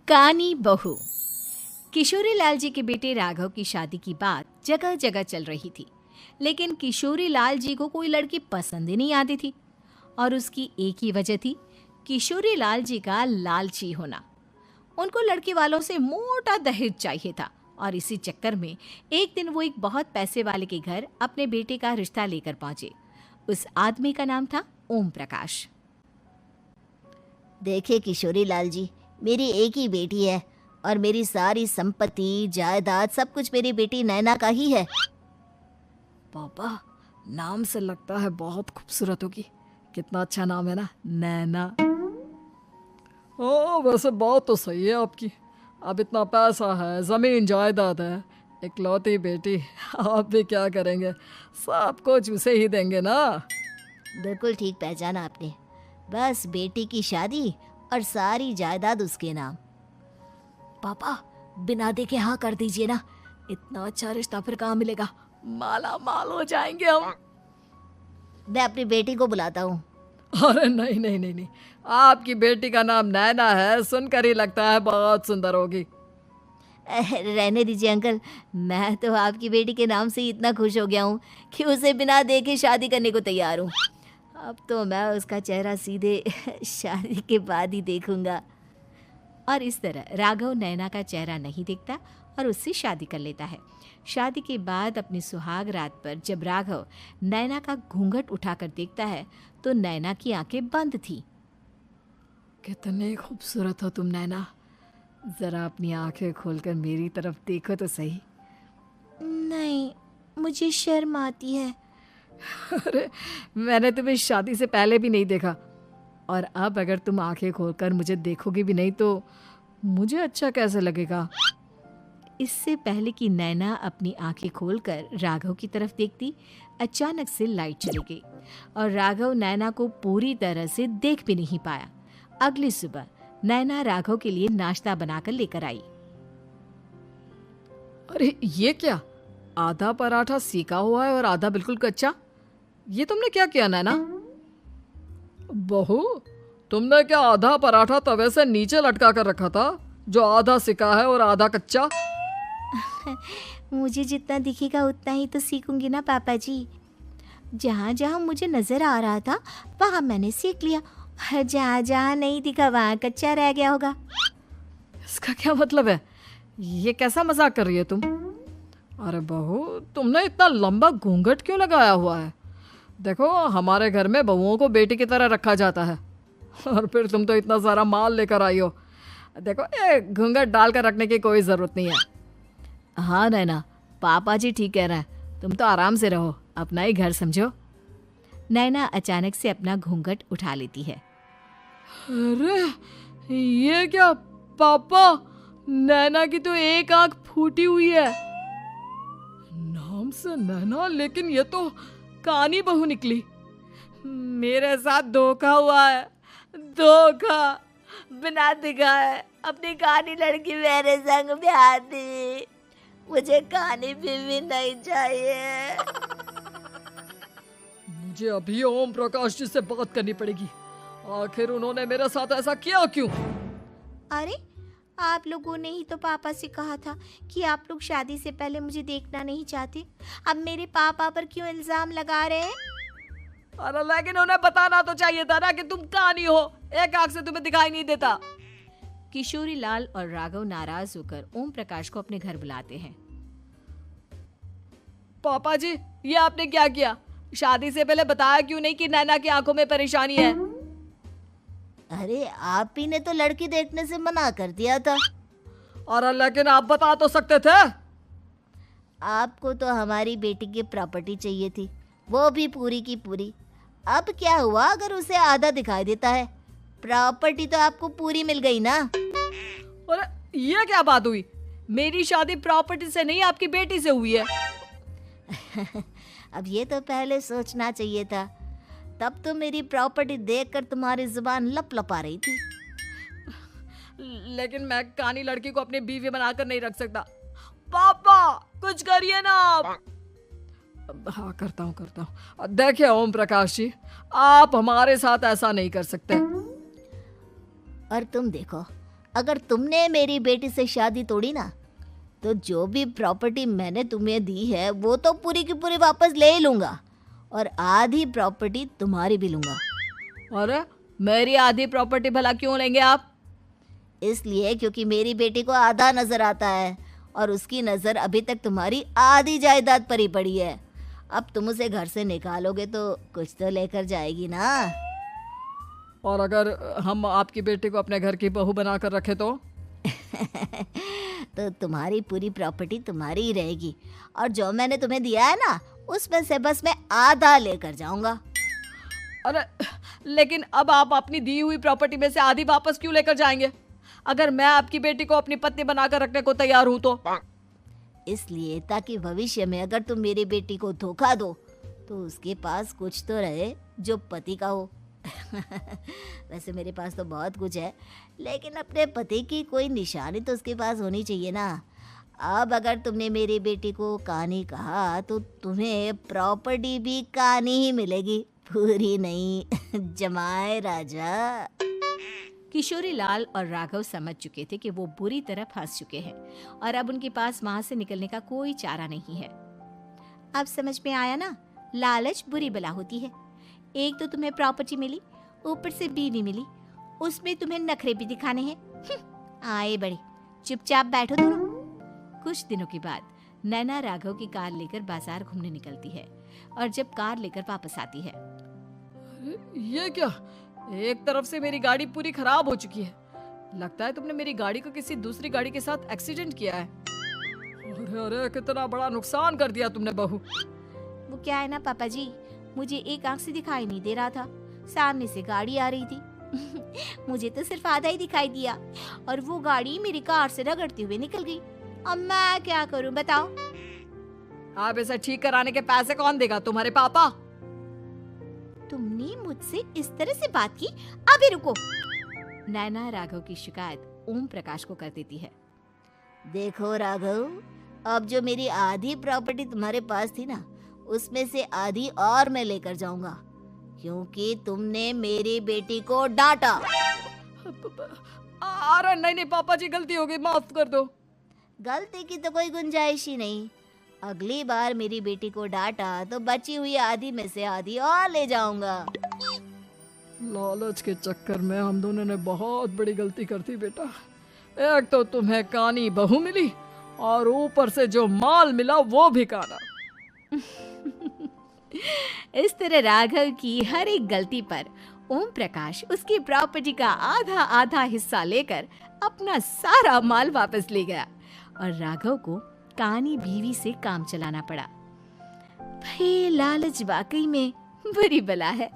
कानी बहू। किशोरी लाल जी के बेटे राघव की शादी की बात जगह जगह चल रही थी, लेकिन किशोरी लाल जी को कोई लड़की पसंद ही नहीं आती थी। और उसकी एक ही वजह थी, किशोरी लाल जी का लालची होना। उनको लड़की वालों से मोटा दहेज चाहिए था और इसी चक्कर में एक दिन वो एक बहुत पैसे वाले के घर अपने बेटे का रिश्ता लेकर पहुंचे। उस आदमी का नाम था ओम प्रकाश। देखे किशोरी लाल जी, मेरी एक ही बेटी है और मेरी सारी संपत्ति जायदाद सब कुछ मेरी बेटी नैना का ही है। पापा, नाम से लगता है बहुत खूबसूरत होगी। कितना अच्छा नाम है ना, नैना। ओ, वैसे बात तो सही है आपकी। अब इतना पैसा है, जमीन जायदाद है, इकलौती बेटी, आप भी क्या करेंगे? सब कुछ उसे ही देंगे ना। बिल्कुल ठीक पहचाना आपने। बस बेटी की शादी और सारी जायदाद उसके नाम। पापा, बिना देखे हाँ कर दीजिए ना। इतना अच्छा रिश्ता फिर कहाँ मिलेगा? माला माल हो जाएंगे हम। मैं अपनी बेटी को बुलाता हूँ। अरे नहीं नहीं नहीं नहीं, आपकी बेटी का नाम नैना है, सुनकर ही लगता है बहुत सुंदर होगी। रहने दीजिए अंकल, मैं तो आपकी बेटी के नाम से ही इतना खुश हो गया हूँ कि उसे बिना देखे शादी करने को तैयार हूँ। अब तो मैं उसका चेहरा सीधे शादी के बाद ही देखूंगा। और इस तरह राघव नैना का चेहरा नहीं देखता और उससे शादी कर लेता है। शादी के बाद अपनी सुहाग रात पर जब राघव नैना का घूंघट उठाकर देखता है तो नैना की आंखें बंद थी। कितनी खूबसूरत हो तुम नैना, जरा अपनी आंखें खोलकर मेरी तरफ देखो तो सही। नहीं, मुझे शर्म आती है। अरे, मैंने तुम्हें शादी से पहले भी नहीं देखा, और अब अगर तुम आंखें खोलकर मुझे देखोगी भी नहीं तो मुझे अच्छा कैसे लगेगा? इससे पहले कि नैना अपनी आंखें खोलकर राघव की तरफ देखती, अचानक से लाइट चली गई और राघव नैना को पूरी तरह से देख भी नहीं पाया। अगली सुबह नैना राघव के लिए नाश्ता बनाकर लेकर आई। अरे ये क्या, आधा पराठा सेका हुआ है और आधा बिल्कुल कच्चा। ये तुमने क्या किया नैना? बहू, तुमने क्या आधा पराठा तवे से नीचे लटका कर रखा था, जो आधा सेका है और आधा कच्चा? मुझे जितना दिखेगा उतना ही तो सीखूंगी ना पापा जी। जहाँ जहाँ मुझे नजर आ रहा था वहाँ मैंने सीख लिया, जहाँ जहाँ नहीं दिखा वहाँ कच्चा रह गया होगा। इसका क्या मतलब है? ये कैसा मजाक कर रही है तुम? अरे बहू, तुमने इतना लंबा घूंघट क्यों लगाया हुआ है? देखो, हमारे घर में बहुओं को बेटी की तरह रखा जाता है, और फिर तुम तो इतना सारा माल लेकर आई हो। देखो, ये घूंघट डाल कर रखने की कोई ज़रूरत नहीं है। हाँ नैना, पापा जी ठीक कह रहे हैं, तुम तो आराम से रहो, अपना ही घर समझो। नैना अचानक से अपना घूंघट उठा लेती है। अरे ये क्या पापा, नैना की तो एक आंख फूटी हुई है। नाम से नैना, लेकिन ये तो कानी बहू निकली। मेरे साथ धोखा हुआ है, धोखा। बिना दिखाए अपनी कानी लड़की मेरे संग ब्याह दी। मुझे कानी बीवी नहीं चाहिए। मुझे अभी ओम प्रकाश जी से बात करनी पड़ेगी। आखिर उन्होंने मेरे साथ ऐसा किया क्यों? अरे, आप लोगों ने ही तो पापा से कहा था कि आप लोग शादी से पहले मुझे देखना नहीं चाहते। अब मेरे पापा पर क्यों इल्जाम लगा रहे हैं? अरे लेकिन उन्हें बताना तो चाहिए था ना कि तुम कानी हो, एक आंख से तुम्हें दिखाई नहीं देता। किशोरी लाल और राघव नाराज होकर ओम प्रकाश को अपने घर बुलाते हैं। पापा जी, ये आपने क्या किया? शादी से पहले बताया क्यों नहीं कि नैना की आंखों में परेशानी है? अरे, आप ही ने तो लड़की देखने से मना कर दिया था। और लेकिन आप बता तो सकते थे। आपको तो हमारी बेटी की प्रॉपर्टी चाहिए थी, वो भी पूरी की पूरी। अब क्या हुआ अगर उसे आधा दिखाई देता है? प्रॉपर्टी तो आपको पूरी मिल गई ना। अरे ये क्या बात हुई? मेरी शादी प्रॉपर्टी से नहीं, आपकी बेटी से हुई है। अब ये तो पहले सोचना चाहिए था, तब तो मेरी प्रॉपर्टी देखकर तुम्हारी जुबान लप लप आ रही थी। लेकिन मैं कानी लड़की को अपनी बीवी बनाकर नहीं रख सकता। पापा, कुछ करिए ना आप। हाँ, करता हूँ। देखिए ओम प्रकाश जी, आप हमारे साथ ऐसा नहीं कर सकते। और तुम देखो, अगर तुमने मेरी बेटी से शादी तोड़ी ना, तो जो भी प्रॉपर्टी मैंने तुम्हें दी है वो तो पूरी की पूरी वापस ले ही लूँगा, और आधी प्रॉपर्टी तुम्हारी भी लूँगा। अरे मेरी आधी प्रॉपर्टी भला क्यों लेंगे आप? इसलिए क्योंकि मेरी बेटी को आधा नज़र आता है और उसकी नज़र अभी तक तुम्हारी आधी जायदाद पर ही पड़ी है। अब तुम उसे घर से निकालोगे तो कुछ तो लेकर जाएगी ना। और अगर हम आपकी बेटी को अपने घर की बहू बना कर रखे तो? तो तुम्हारी पूरी प्रॉपर्टी तुम्हारी ही रहेगी, और जो मैंने तुम्हें दिया है ना, उसमें से बस मैं आधा लेकर जाऊंगा। अरे लेकिन अब आप अपनी दी हुई प्रॉपर्टी में से आधी वापस क्यों लेकर जाएंगे? अगर मैं आपकी बेटी को अपनी पत्नी बनाकर रखने को तैयार हूं तो? इसलिए ताकि भविष्य में अगर तुम मेरी बेटी को धोखा दो तो उसके पास कुछ तो रहे जो पति का हो। वैसे मेरे पास तो बहुत कुछ है, लेकिन अपने पति की कोई निशानी तो उसके पास होनी चाहिए ना। अब अगर तुमने मेरी बेटी को कहानी कहा तो तुम्हें प्रॉपर्टी भी कहानी ही मिलेगी, पूरी नहीं। जमाए राजा। किशोरी लाल और राघव समझ चुके थे कि वो बुरी तरह फंस चुके हैं और अब उनके पास वहां से निकलने का कोई चारा नहीं है। अब समझ में आया ना, लालच बुरी बला होती है। एक तो तुम्हें प्रॉपर्टी मिली, ऊपर से बीवी मिली, उसमें तुम्हें नखरे भी दिखाने हैं। आए बड़े, चुपचाप बैठो दोनों। कुछ दिनों के बाद नैना राघव की कार लेकर बाजार घूमने निकलती है और जब कार लेकर वापस आती है, ये क्या? एक तरफ से मेरी गाड़ी पूरी खराब हो चुकी है। लगता है तुमने मेरी गाड़ी को किसी दूसरी गाड़ी के साथ एक्सीडेंट किया है। अरे अरे कितना बड़ा नुकसान कर दिया तुमने बहू। वो क्या है ना पापा जी, मुझे एक आंख से दिखाई नहीं दे रहा था, सामने से गाड़ी आ रही थी। मुझे तो सिर्फ आधा ही दिखाई दिया और वो गाड़ी मेरी कार से रगड़ते हुए निकल गई। अब मैं क्या करूं बताओ? आप इसे ठीक कराने के पैसे कौन देगा? तुम्हारे पापा? तुमने मुझसे इस तरह से बात की? अभी रुको। नैना राघव की शिकायत ओम प्रकाश को कर देती है। देखो राघव, अब जो मेरी आधी प्रॉपर्टी तुम्हारे पास थी ना, उसमें से आधी और मैं लेकर जाऊंगा, क्योंकि तुमने मेरी बेटी को डांटा। अरे नहीं नहीं पापा जी, गलती हो गई, माफ कर दो। गलती की तो कोई गुंजाइश ही नहीं। अगली बार मेरी बेटी को डांटा तो बची हुई आधी में से आधी और ले जाऊंगा। लालच के चक्कर में हम दोनों ने बहुत बड़ी गलती कर दी बेटा। एक तो तुम्हें कानी बहू मिली और ऊपर से जो माल मिला वो भी काना। इस तरह राघव की हर एक गलती पर ओम प्रकाश उसकी प्रॉपर्टी का आधा आधा हिस्सा लेकर अपना सारा माल वापस ले गया और राघव को कानी बीवी से काम चलाना पड़ा। भाई लालच वाकई में बुरी बला है।